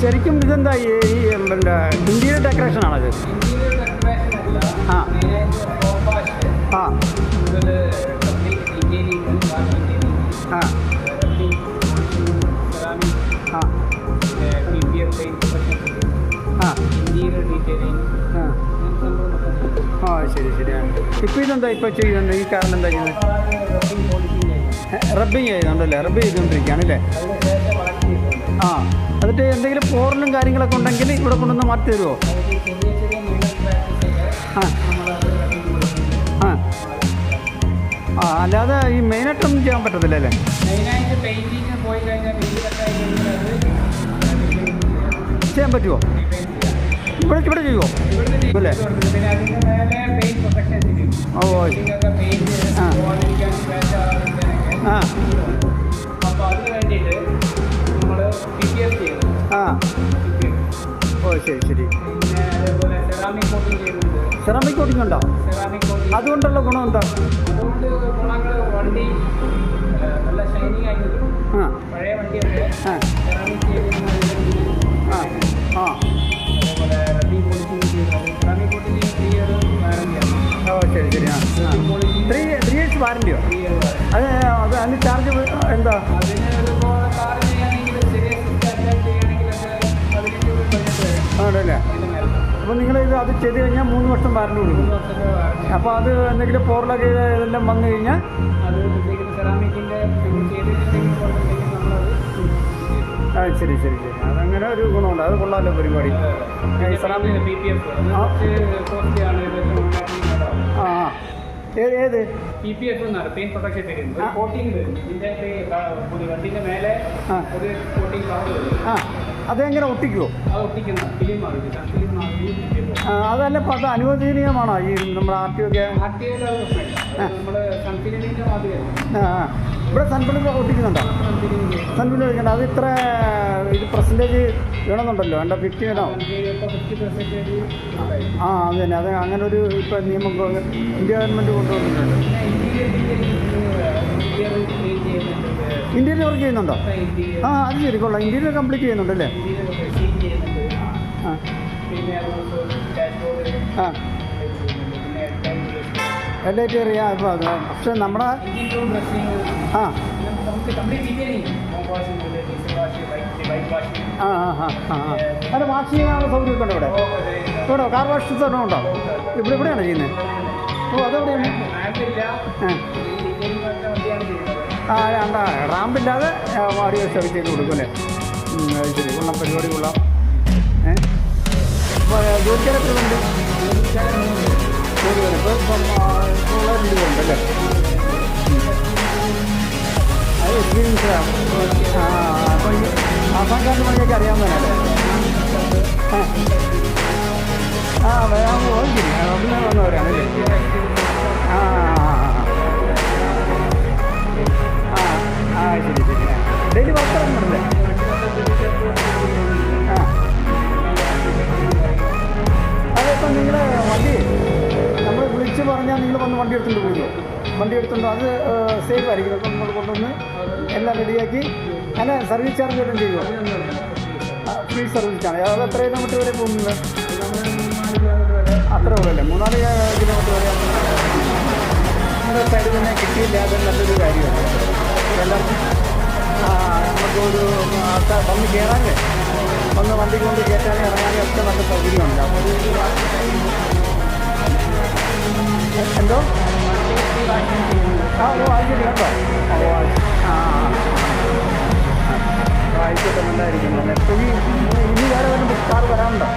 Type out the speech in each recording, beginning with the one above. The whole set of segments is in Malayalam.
ശരിക്കും ഇതെന്താ ഈ പിന്നെ ഇന്ത്യയുടെ ഡെക്കറേഷൻ ആണത്? ആ ആ ആ ആ ആ ശരി ശരിയാണ്. ഇപ്പോൾ ഇതെന്താ ഇപ്പോൾ ചെയ്യുന്നത്? ഈ കാരണം എന്താ ചെയ്യുന്നത്? റബ്ബിങ് ചെയ്യുന്നുണ്ടല്ലേ? റബ്ബ് ചെയ്തുകൊണ്ടിരിക്കുകയാണല്ലേ? ആ എന്നിട്ട് എന്തെങ്കിലും പോറലും കാര്യങ്ങളൊക്കെ ഉണ്ടെങ്കിൽ ഇവിടെ കൊണ്ടുവന്ന് മാറ്റി തരുമോ? ആ ആ ആ അല്ലാതെ ഈ മെയിനായിട്ടൊന്നും ചെയ്യാൻ പറ്റത്തില്ല അല്ലേ? ചെയ്യാൻ പറ്റുമോ? ഇവിടെ ചെയ്യുമോ അല്ലേ? ഓ ആ ആ ആ ഓ ശരി ശരി. സെറാമിക് കോട്ടിംഗ് ഉണ്ടോ? അതുകൊണ്ടുള്ള ഗുണം എന്താ? ആ ആ ആ ഓ ശരി ശരി. ആ 3 years വാറണ്ടിയോ? അത് അതിന് ചാർജ് എന്താ? ആണല്ലേ? അപ്പോൾ നിങ്ങൾ അത് ചെയ്ത് കഴിഞ്ഞാൽ 3 വർഷം വാറണ്ടി കൊടുക്കും. അപ്പോൾ അത് എന്തെങ്കിലും പോറലൊക്കെ ഇതെല്ലാം വന്നു കഴിഞ്ഞാൽ ആ ശരി ശരി ശരി. അതങ്ങനെ ഒരു ഗുണമുണ്ട്. അത് കൊള്ളാമല്ലോ പരിപാടി. ആ ആ ഏത് PPF എന്നാണ് പെയിന്റ് പ്രൊട്ടക്ഷൻ തരുന്നത്. കോട്ടിംഗ് വരും ഇതിൻ്റെ വണ്ടിൻ്റെ മേലെ ഒരു കോട്ടിംഗ് കവർ വരും. ആ അതെങ്ങനെ ഒട്ടിക്കുമോ? അത് ഒട്ടിക്കുന്ന ഫിലിമാണ്. അതല്ല അപ്പോൾ അത് അനുവദനീയമാണോ ഈ നമ്മുടെ RTO ഒക്കെ? നമ്മൾ സൺഫിലിമിൻ്റെ മാതിരിയാണ്. ആ ആ ഇവിടെ സൺഫിലിം ഒട്ടിക്കുന്നുണ്ടോ? സൺഫിലിം ഒട്ടിക്കണ്ട. അത് ഇത്ര ഇത് പെർസെൻറ്റേജ് വേണമെന്നുണ്ടല്ലോ. വേണ്ട 50 വേണോ? ആ അത് തന്നെ. അത് അങ്ങനെ ഒരു ഇപ്പോൾ നിയമം ഇന്ത്യ ഗവൺമെൻറ് കൊണ്ടുവന്നിട്ടുണ്ട്. ഇന്ത്യയിൽ വർക്ക് ചെയ്യുന്നുണ്ടോ? ആ അത് ശരി കൊള്ളാം. ഇന്ത്യയിൽ കംപ്ലീറ്റ് ചെയ്യുന്നുണ്ടല്ലേ? ആ ആ എല്ലായിട്ട് അറിയാം. ഇപ്പോൾ അത് പക്ഷേ നമ്മുടെ ആ ആ ആ ആ ആ അത് വാഷ് ചെയ്യാനുള്ള സൗകര്യമൊക്കെ ഉണ്ടോ ഇവിടെ? ഇവിടെ കാർ വാഷ് തന്നെ ഉണ്ടോ? ഇവിടെയാണോ ചെയ്യുന്നത്? ഓ അതെവിടെയാണ്? ആ വേണ്ട റാമ്പില്ലാതെ വാടി സർവീസ് ചെയ്ത് കൊടുക്കും അല്ലേ? അത് ശരി. കൊള്ളാം പരിപാടി കൊള്ളാം. ഇപ്പോൾ ജോലിക്കാരൊക്കെ ഉണ്ട്. ജോലി ഇപ്പോൾ ഉണ്ടല്ലേ? അത് എക്സ്പീരിയൻസാണ്. ആ അപ്പോൾ ഈ ആസാംകാരുടെ പണിയൊക്കെ അറിയാവുന്നതല്ലേ? ആ വരാൻ ശരി. അവിടെ വന്നവരാണല്ലേ? ആ ആ ശരി ശരി. ഡെയിലി വർക്ക് ഇറങ്ങുന്നുണ്ടല്ലേ? ആ അതിപ്പോൾ നിങ്ങൾ വണ്ടി നമ്മൾ വിളിച്ച് പറഞ്ഞാൽ നിങ്ങൾ വന്ന് വണ്ടി എടുത്തുകൊണ്ട് പോകുമോ? വണ്ടി എടുത്തുകൊണ്ട് അത് സേഫ് ആയിരിക്കും. അപ്പോൾ നമ്മൾ കൊണ്ടുവന്ന് എല്ലാം റെഡിയാക്കി അല്ല സർവീസ് ചാർജ് വല്ലതും ചെയ്യുമോ? ഫ്രീ സർവീസാണ്. അത് എത്ര കിലോമീറ്റർ വരെ പോകുന്നത്? അത്ര ഉള്ളല്ലേ? 3-4 കിലോമീറ്റർ വരെ നമ്മുടെ സൈഡിൽ തന്നെ കിട്ടിയില്ല. അത് നല്ലൊരു കാര്യമാണ്. എല്ലാവർക്കും നമുക്കൊരു ആൾക്കാർ വന്ന് കയറാനേ വന്ന് വണ്ടി കൊണ്ട് കയറ്റാനും ഇറങ്ങാനും ഒക്കെ നല്ല സൗകര്യമുണ്ട്. അപ്പോൾ എന്തോ ആ ഓ ആഴ്ച കേട്ടോ. ഓ ആ ആഴ്ചയൊക്കെ നല്ലതായിരിക്കും. ഇനി വേറെ വല്ല കാർ വരാനുണ്ടോ?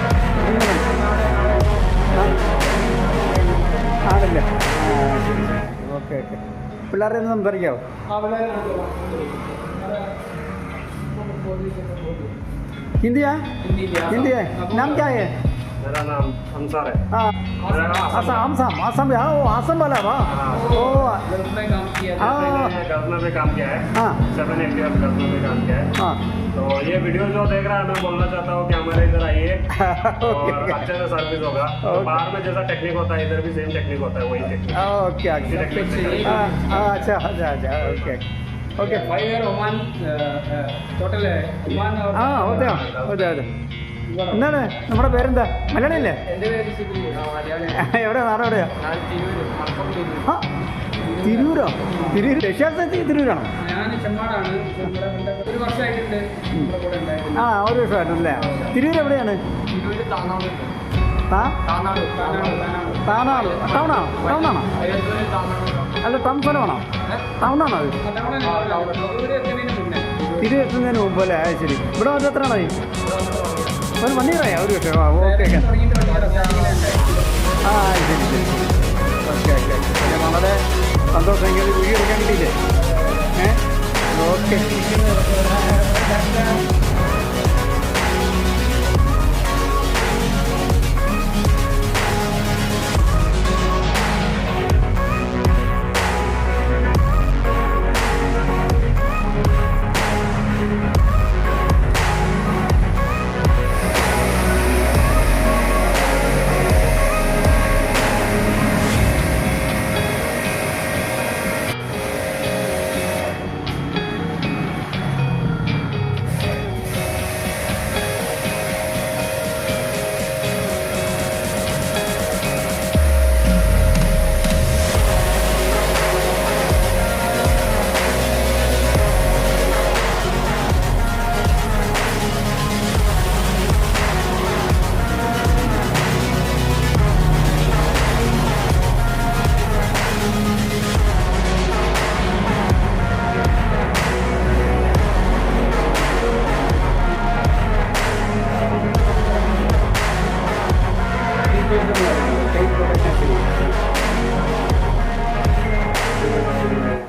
ആണല്ലേ? ആ ശരി. Okay okay. പിള്ളേരെ ഒന്ന് സംസാരിക്കാമോ? हिंदी है? हिंदी है। नाम क्या है? मेरा नाम अंसार है। हाँ आसाम आसाम हाँ वो आसाम वाला वाह ओ गल्फ में काम किया है। गल्फ में भी काम किया है। हाँ 7-8 years गल्फ में भी काम किया है। हाँ तो ये वीडियो जो देख रहा है मैं बोलना चाहता हूँ कि हमारे इधर आइए और अच्छे से सर्विस होगा। बाहर में जैसा टेक्निक होता है इधर भी सेम टेक्निक होता है, वही टेक्निक। ओके अच्छा अच्छा अच्छा okay okay. 5 year Oman, total Oman. ആ അതെ അതെ അതെ. എന്താണ് നമ്മുടെ പേരെന്താ? മലയാളിയല്ലേ? എൻ്റെ പേര് ഷിബിലി. എവിടെയാ നാട് എവിടെയാ? ഞാൻ തിരൂര്, മലപ്പുറം തിരൂര്. ആ തിരൂരോ? തിരൂർ രക്ഷാർത്ഥി തിരൂരാണോ? ഞാൻ ചെമ്മാടാണ്. ഒരു വർഷമായിട്ടുണ്ട് നമ്മുടെ കൂടെ ഉണ്ടായിരുന്നു. ആ ഒരു വർഷമായിട്ടല്ലേ. തിരൂർ എവിടെയാണ്? തിരൂര് താനാട്. താനാട് ടൗണാണോ? ടൗണാണോ? അല്ല ടൗൺ സ്ഥലമാണോ? ടൗണാണോ അത്? തിരൂർ എത്തുന്നതിന് മുമ്പ് അല്ലേ? ശരി. ഇവിടെ വന്നിട്ട് എത്ര ആളായി? ഒരു 1 year ആയോ? ഒരു വർഷം. ആ ഓക്കെ ഓക്കെ. ആ ശരി ശരി. Okay okay. വളരെ സന്തോഷം. ഇങ്ങനെ വീഡിയോ എടുക്കാൻ കിട്ടിയില്ലേ? ഓക്കെ.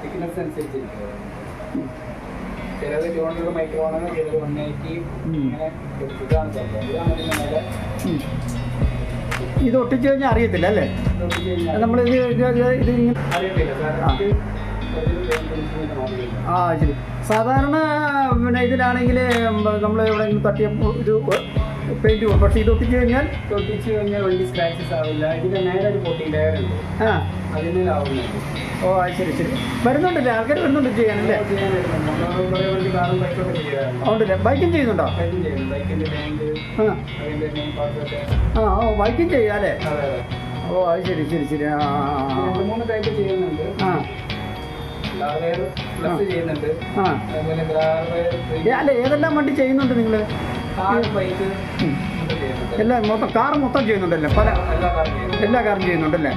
തിക്നെസ് അനുസരിച്ചിരിക്കും. ചിലത് 200 മൈക്രോണാണ്, ചിലത് 180. ഇങ്ങനെ ഇതാണ് സംഭവം. ഇതാണ് ഇതിൻ്റെ മേലെ. ഇത് ഒട്ടിച്ച് കഴിഞ്ഞാൽ അറിയത്തില്ല അല്ലേ? നമ്മളിത് ഇത് ഇങ്ങനെ അറിയത്തില്ല സാർ. ആ ശരി. സാധാരണ പിന്നെ ഇതിലാണെങ്കിൽ നമ്മൾ എവിടെയെങ്കിലും തട്ടിയപ്പോൾ ഇത് പെയിൻറ്റ് പോകും. പക്ഷേ ഇത് ഒട്ടിച്ച് കഴിഞ്ഞാൽ വണ്ടി സ്ക്രാച്ചസ് ആവില്ല. ഇതിൻ്റെ നേരെ ഒരു കോട്ടിംഗ് ലെയർ ഉണ്ട്, ആ അതിനാവുന്നുണ്ട്. ഓ അത് ശരി ശരി. വരുന്നുണ്ടല്ലേ? ആൾക്കാർ വരുന്നുണ്ട് ചെയ്യാനല്ലേ? ചെയ്യാൻ വരുന്നുണ്ട്. കുറേ വണ്ടി കാറും ബൈക്കൊക്കെ ചെയ്യാറുണ്ട്. അതുകൊണ്ടല്ലേ? ബൈക്കും ചെയ്യുന്നുണ്ടോ? ബൈക്കും ചെയ്യുന്നു. ബൈക്കിൻ്റെ ടാങ്ക്, ആ അതിൻ്റെ മെയിൻ പാർട്ടൊക്കെ. ആ ഓ ബൈക്കും ചെയ്യാം അല്ലേ? അതെ അതെ. ഓ അത് ശരി ശരി ശരി. ആ 2-3 ടൈപ്പ് ചെയ്യുന്നുണ്ട്. ആ ഗ്ലാവെയർ പ്ലസ് ചെയ്യുന്നുണ്ട്. ആ അതുപോലെ ഗ്ലാവെയർ അല്ല ഏതെല്ലാം വണ്ടി ചെയ്യുന്നുണ്ട് നിങ്ങൾ? കാർ, ബൈക്ക് ചെയ്യുന്നുണ്ട്. എല്ലാം മൊത്തം കാർ മൊത്തം ചെയ്യുന്നുണ്ടല്ലേ? പല എല്ലാ കാറും ചെയ്യുന്നു. എല്ലാ കാറും ചെയ്യുന്നുണ്ടല്ലേ?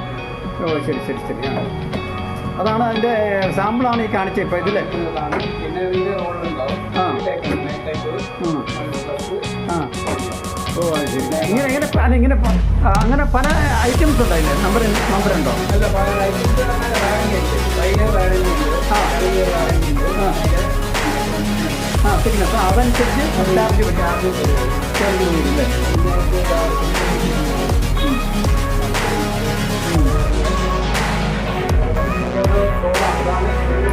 ഓ ശരി ശരി ശരി. ആ അതാണ് അതിൻ്റെ സാമ്പിളാണ് ഈ കാണിച്ചത് ഇപ്പോൾ ഇതിൽ. പിന്നെ ഇതിൻ്റെ റോളുണ്ടാവും. ആ. ആ ഓ അത് ശരി. ഇങ്ങനെ ഇങ്ങനെ ഇങ്ങനെ അങ്ങനെ പല ഐറ്റംസ് ഉണ്ടോ അതിൽ? നമ്പർ ഉണ്ടോ? അല്ല, വാറണ്ടി ഉണ്ട്. 5 year വാറണ്ടി ഉണ്ട്. ആ. 10 year വാറണ്ടി ഉണ്ട്. ആ തിക്നെസ് അതനുസരിച്ച് ചാർജ് വരില്ലേ? അതാണ്